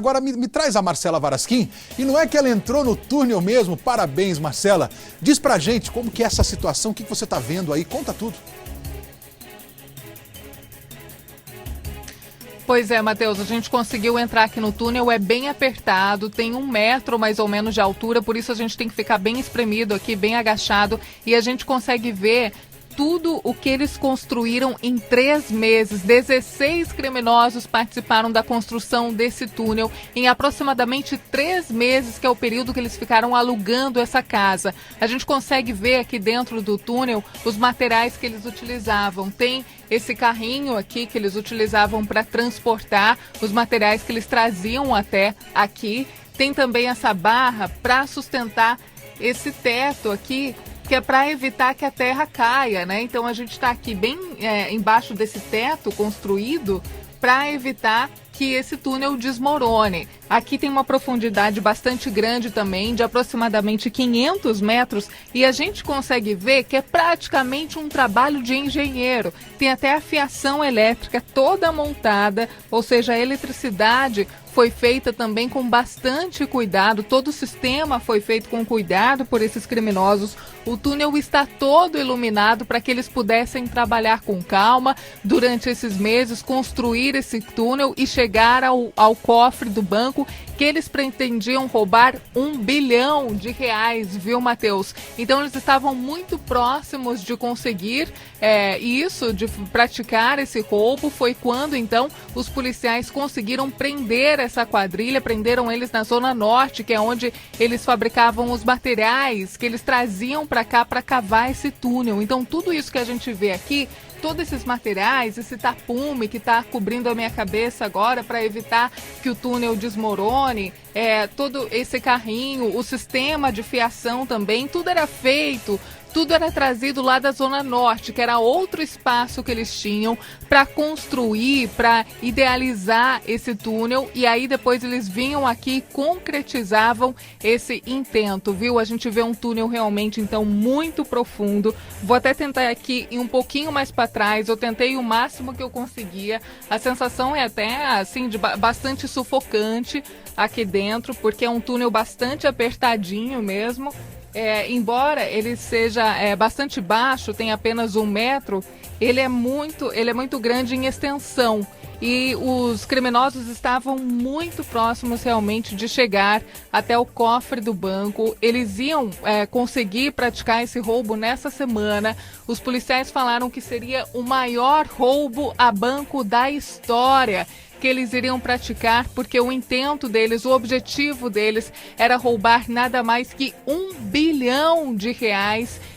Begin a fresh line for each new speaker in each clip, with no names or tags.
Agora me traz a Marcela Varasquim. E não é que ela entrou no túnel mesmo? Parabéns, Marcela. Diz pra gente como que é essa situação, o que você tá vendo aí, conta tudo.
Pois é, Matheus, a gente conseguiu entrar aqui no túnel, é bem apertado, tem 1 metro mais ou menos de altura, por isso a gente tem que ficar bem espremido aqui, bem agachado, e a gente consegue ver tudo o que eles construíram em 3 meses. 16 criminosos participaram da construção desse túnel em aproximadamente 3 meses, que é o período que eles ficaram alugando essa casa. A gente consegue ver aqui dentro do túnel os materiais que eles utilizavam. Tem esse carrinho aqui que eles utilizavam para transportar os materiais que eles traziam até aqui. Tem também essa barra para sustentar esse teto aqui, que é para evitar que a terra caia, né? Então a gente está aqui bem embaixo desse teto construído para evitar que esse túnel desmorone. Aqui tem uma profundidade bastante grande também, de aproximadamente 500 metros, e a gente consegue ver que é praticamente um trabalho de engenheiro. Tem até a fiação elétrica toda montada, ou seja, a eletricidade foi feita também com bastante cuidado, todo o sistema foi feito com cuidado por esses criminosos. O túnel está todo iluminado para que eles pudessem trabalhar com calma durante esses meses, construir esse túnel e chegar ao cofre do banco, que eles pretendiam roubar R$1 bilhão, viu, Matheus? Então eles estavam muito próximos de conseguir isso, de praticar esse roubo. Foi quando então os policiais conseguiram prender essa quadrilha, prenderam eles na Zona Norte, que é onde eles fabricavam os materiais que eles traziam para cá para cavar esse túnel. Então tudo isso que a gente vê aqui, todos esses materiais, esse tapume que está cobrindo a minha cabeça agora para evitar que o túnel desmorone, todo esse carrinho, o sistema de fiação também, tudo era feito, tudo era trazido lá da Zona Norte, que era outro espaço que eles tinham para construir, para idealizar esse túnel, e aí depois eles vinham aqui e concretizavam esse intento, viu? A gente vê um túnel realmente, então, muito profundo. Vou até tentar aqui ir um pouquinho mais para trás, eu tentei o máximo que eu conseguia. A sensação é até, assim, de bastante sufocante aqui dentro, porque é um túnel bastante apertadinho mesmo. Embora ele seja bastante baixo, tem apenas 1 metro, ele é muito grande em extensão. E os criminosos estavam muito próximos realmente de chegar até o cofre do banco. Eles iam conseguir praticar esse roubo nessa semana. Os policiais falaram que seria o maior roubo a banco da história que eles iriam praticar, porque o intento deles, o objetivo deles era roubar nada mais que R$1 bilhão.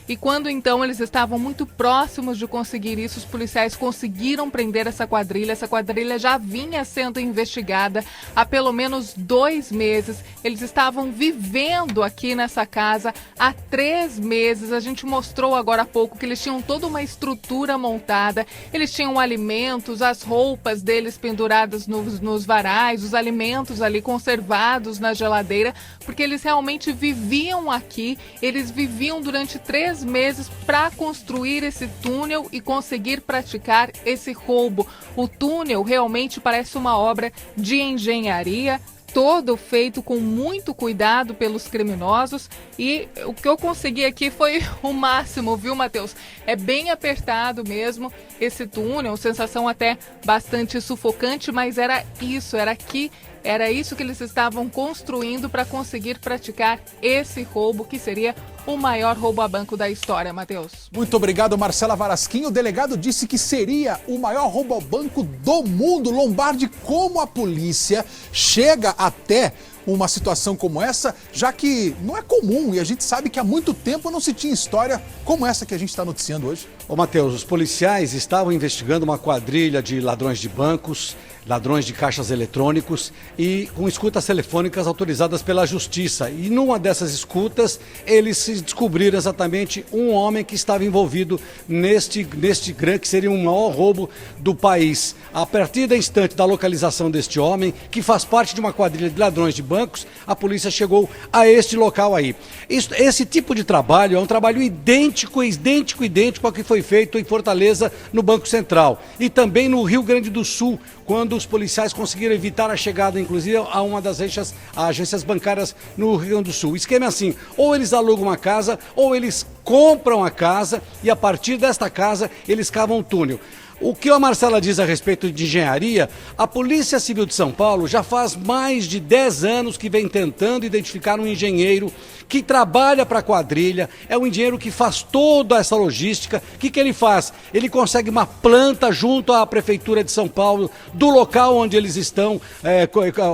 E quando então eles estavam muito próximos de conseguir isso, os policiais conseguiram prender essa quadrilha. Essa quadrilha já vinha sendo investigada há pelo menos 2 meses. Eles estavam vivendo aqui nessa casa há 3 meses. A gente mostrou agora há pouco que eles tinham toda uma estrutura montada. Eles tinham alimentos, as roupas deles penduradas nos varais, os alimentos ali conservados na geladeira, porque eles realmente viviam aqui. Eles viviam durante 3 meses para construir esse túnel e conseguir praticar esse roubo. O túnel realmente parece uma obra de engenharia, todo feito com muito cuidado pelos criminosos, e o que eu consegui aqui foi o máximo, viu, Matheus? É bem apertado mesmo esse túnel, sensação até bastante sufocante, mas era isso que eles estavam construindo para conseguir praticar esse roubo, que seria o maior roubo a banco da história, Matheus.
Muito obrigado, Marcela Varasquim. O delegado disse que seria o maior roubo ao banco do mundo. Lombardi, como a polícia chega até uma situação como essa, já que não é comum e a gente sabe que há muito tempo não se tinha história como essa que a gente está noticiando hoje?
Ô Matheus, os policiais estavam investigando uma quadrilha de ladrões de bancos, ladrões de caixas eletrônicos e com escutas telefônicas autorizadas pela Justiça. E numa dessas escutas, eles descobriram exatamente um homem que estava envolvido neste grande, que seria o maior roubo do país. A partir do instante da localização deste homem, que faz parte de uma quadrilha de ladrões de bancos, a polícia chegou a este local aí. Esse tipo de trabalho é um trabalho idêntico ao que foi foi feito em Fortaleza, no Banco Central. E também no Rio Grande do Sul, quando os policiais conseguiram evitar a chegada, inclusive, a uma das agências bancárias no Rio Grande do Sul. O esquema é assim, ou eles alugam uma casa, ou eles compram a casa e a partir desta casa eles cavam um túnel. O que a Marcela diz a respeito de engenharia, a Polícia Civil de São Paulo já faz mais de 10 anos que vem tentando identificar um engenheiro que trabalha para a quadrilha, é um engenheiro que faz toda essa logística. O que ele faz? Ele consegue uma planta junto à Prefeitura de São Paulo, do local onde eles estão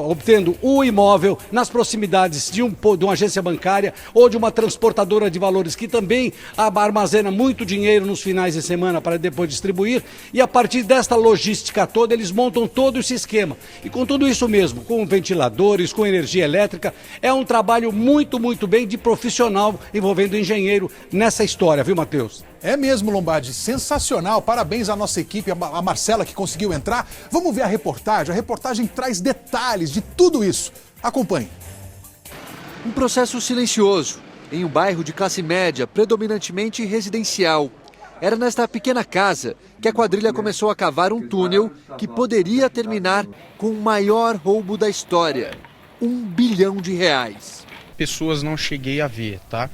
obtendo o imóvel, nas proximidades de uma agência bancária ou de uma transportadora de valores que também armazena muito dinheiro nos finais de semana para depois distribuir. E a partir desta logística toda, eles montam todo esse esquema. E com tudo isso mesmo, com ventiladores, com energia elétrica, é um trabalho muito bem de profissional envolvendo engenheiro nessa história, viu, Matheus?
É mesmo, Lombardi, sensacional. Parabéns à nossa equipe, a Marcela que conseguiu entrar. Vamos ver a reportagem. A reportagem traz detalhes de tudo isso. Acompanhe.
Um processo silencioso, em um bairro de classe média, predominantemente residencial. Era nesta pequena casa que a quadrilha começou a cavar um túnel que poderia terminar com o maior roubo da história. R$ 1 bilhão.
Pessoas não cheguei a ver, tá?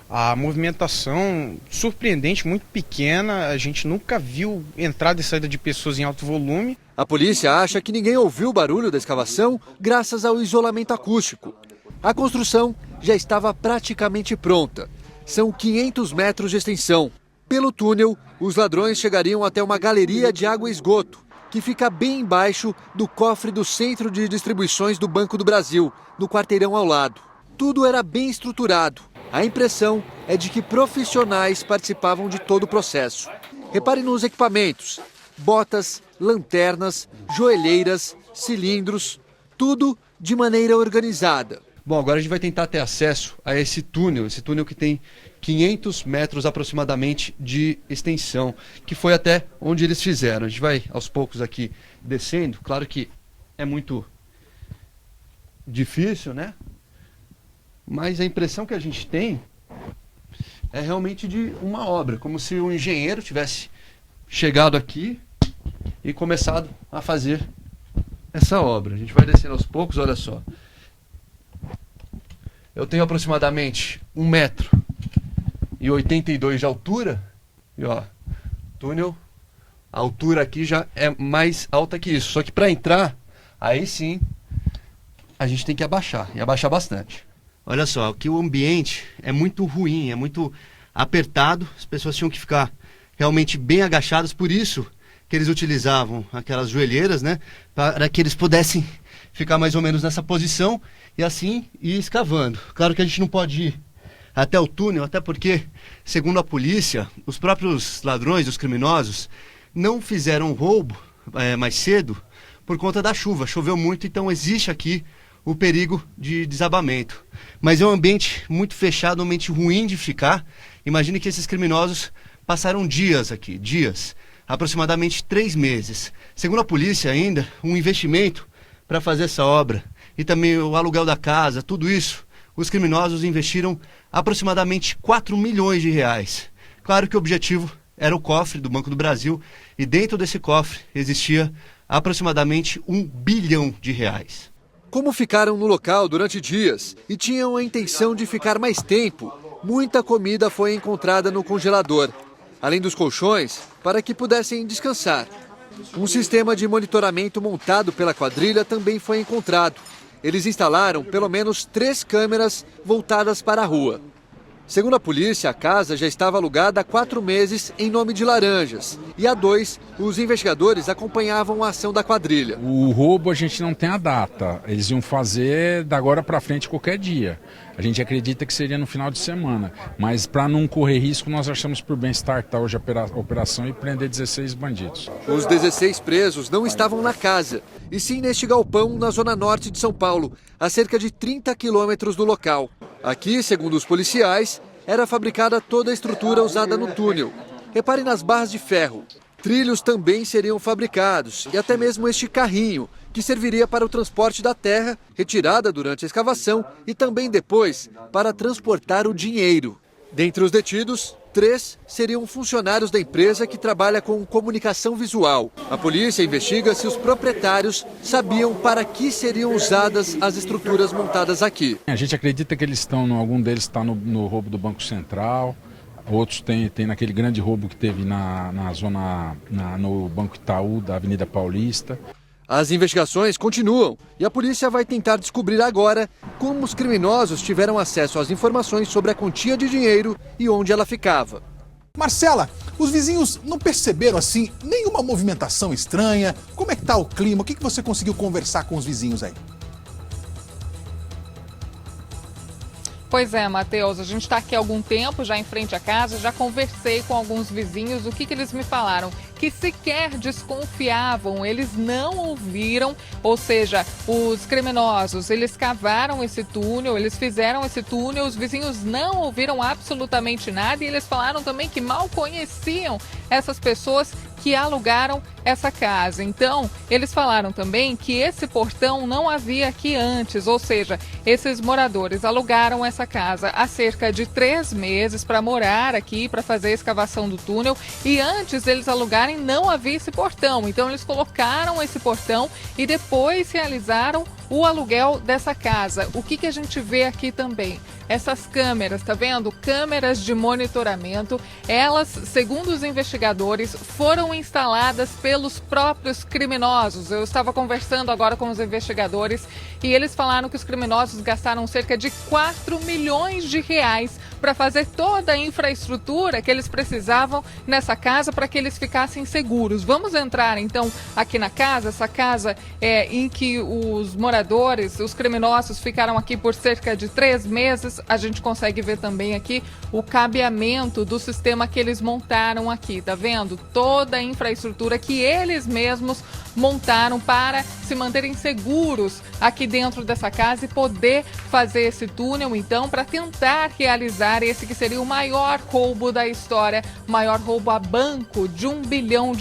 A movimentação surpreendente, muito pequena, a gente nunca viu entrada e saída de pessoas em alto volume.
A polícia acha que ninguém ouviu o barulho da escavação graças ao isolamento acústico. A construção já estava praticamente pronta. São 500 metros de extensão. Pelo túnel, os ladrões chegariam até uma galeria de água e esgoto, que fica bem embaixo do cofre do Centro de Distribuições do Banco do Brasil, no quarteirão ao lado. Tudo era bem estruturado. A impressão é de que profissionais participavam de todo o processo. Repare nos equipamentos: botas, lanternas, joelheiras, cilindros, tudo de maneira organizada.
Bom, agora a gente vai tentar ter acesso a esse túnel que tem 500 metros aproximadamente de extensão, que foi até onde eles fizeram. A gente vai aos poucos aqui descendo. Claro que é muito difícil, né? Mas a impressão que a gente tem é realmente de uma obra, como se um engenheiro tivesse chegado aqui e começado a fazer essa obra. A gente vai descendo aos poucos, olha só. Eu tenho aproximadamente 1,82 m de altura. E ó, túnel, a altura aqui já é mais alta que isso. Só que para entrar, aí sim, a gente tem que abaixar, e abaixar bastante. Olha só, que o ambiente é muito ruim, é muito apertado. As pessoas tinham que ficar realmente bem agachadas, por isso que eles utilizavam aquelas joelheiras, né? Para que eles pudessem ficar mais ou menos nessa posição e assim ir escavando. Claro que a gente não pode ir até o túnel, até porque, segundo a polícia, os próprios ladrões, os criminosos, não fizeram o roubo mais cedo por conta da chuva. Choveu muito, então existe aqui o perigo de desabamento. Mas é um ambiente muito fechado, um ambiente ruim de ficar. Imagine que esses criminosos passaram dias aqui, aproximadamente 3 meses. Segundo a polícia ainda, um investimento para fazer essa obra e também o aluguel da casa, tudo isso, os criminosos investiram aproximadamente 4 milhões de reais. Claro que o objetivo era o cofre do Banco do Brasil e dentro desse cofre existia aproximadamente R$ 1 bilhão.
Como ficaram no local durante dias e tinham a intenção de ficar mais tempo, muita comida foi encontrada no congelador, além dos colchões, para que pudessem descansar. Um sistema de monitoramento montado pela quadrilha também foi encontrado. Eles instalaram pelo menos 3 câmeras voltadas para a rua. Segundo a polícia, a casa já estava alugada há 4 meses em nome de Laranjas. E há 2, os investigadores acompanhavam a ação da quadrilha.
O roubo a gente não tem a data. Eles iam fazer da agora para frente qualquer dia. A gente acredita que seria no final de semana. Mas para não correr risco, nós achamos por bem startar hoje a operação e prender 16 bandidos.
Os 16 presos não estavam na casa, e sim neste galpão na zona norte de São Paulo, a cerca de 30 quilômetros do local. Aqui, segundo os policiais, era fabricada toda a estrutura usada no túnel. Repare nas barras de ferro. Trilhos também seriam fabricados, e até mesmo este carrinho, que serviria para o transporte da terra, retirada durante a escavação, e também depois para transportar o dinheiro. Dentre os detidos, 3 seriam funcionários da empresa que trabalha com comunicação visual. A polícia investiga se os proprietários sabiam para que seriam usadas as estruturas montadas aqui.
A gente acredita que eles estão, algum deles está no roubo do Banco Central, outros tem naquele grande roubo que teve no Banco Itaú, da Avenida Paulista.
As investigações continuam e a polícia vai tentar descobrir agora como os criminosos tiveram acesso às informações sobre a quantia de dinheiro e onde ela ficava.
Marcela, os vizinhos não perceberam assim nenhuma movimentação estranha? Como é que tá o clima? O que você conseguiu conversar com os vizinhos aí?
Pois é, Matheus, a gente está aqui há algum tempo já em frente à casa, já conversei com alguns vizinhos, o que eles me falaram? Que sequer desconfiavam, eles não ouviram, ou seja, os criminosos, eles cavaram esse túnel, eles fizeram esse túnel, os vizinhos não ouviram absolutamente nada e eles falaram também que mal conheciam essas pessoas que alugaram essa casa. Então, eles falaram também que esse portão não havia aqui antes, ou seja, esses moradores alugaram essa casa há cerca de 3 meses para morar aqui, para fazer a escavação do túnel, e antes deles alugarem não havia esse portão. Então, eles colocaram esse portão e depois realizaram o aluguel dessa casa. O que a gente vê aqui também? Essas câmeras, tá vendo? Câmeras de monitoramento, elas, segundo os investigadores, foram instaladas pelos próprios criminosos. Eu estava conversando agora com os investigadores e eles falaram que os criminosos gastaram cerca de 4 milhões de reais para fazer toda a infraestrutura que eles precisavam nessa casa para que eles ficassem seguros. Vamos entrar então aqui na casa, essa casa em que os moradores, os criminosos ficaram aqui por cerca de 3 meses. A gente consegue ver também aqui o cabeamento do sistema que eles montaram aqui, tá vendo? Toda a infraestrutura que eles mesmos montaram para se manterem seguros aqui dentro dessa casa e poder fazer esse túnel, então, para tentar realizar esse que seria o maior roubo da história, maior roubo a banco de R$1 bilhão.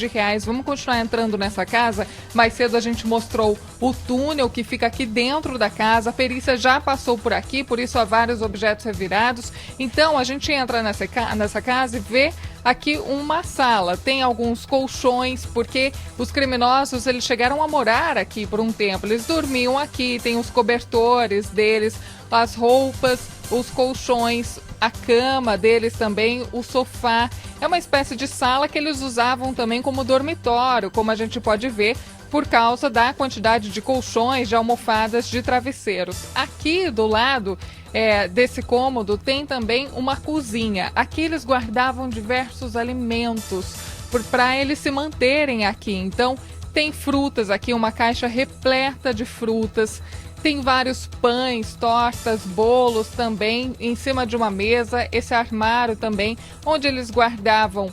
Vamos continuar entrando nessa casa. Mais cedo a gente mostrou o túnel que fica aqui dentro da casa. A perícia já passou por aqui, por isso há vários objetos revirados. Então, a gente entra nessa casa e vê aqui uma sala, tem alguns colchões, porque os criminosos eles chegaram a morar aqui por um tempo, eles dormiam aqui, tem os cobertores deles, as roupas, os colchões, a cama deles também, o sofá. É uma espécie de sala que eles usavam também como dormitório, como a gente pode ver, por causa da quantidade de colchões, de almofadas, de travesseiros. Aqui do lado desse cômodo tem também uma cozinha. Aqui eles guardavam diversos alimentos para eles se manterem aqui. Então tem frutas aqui, uma caixa repleta de frutas. Tem vários pães, tortas, bolos também em cima de uma mesa. Esse armário também, onde eles guardavam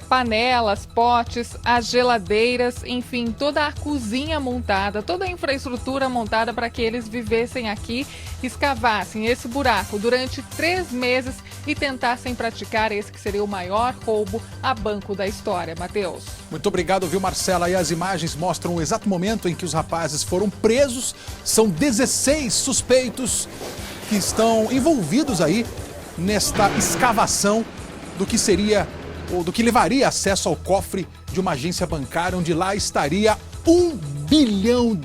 panelas, potes, as geladeiras, enfim, toda a cozinha montada, toda a infraestrutura montada para que eles vivessem aqui, escavassem esse buraco durante 3 meses e tentassem praticar esse que seria o maior roubo a banco da história. Matheus.
Muito obrigado, viu, Marcela? E as imagens mostram o exato momento em que os rapazes foram presos. São 16 suspeitos que estão envolvidos aí nesta escavação do que seria ou do que levaria acesso ao cofre de uma agência bancária onde lá estaria R$1 bilhão.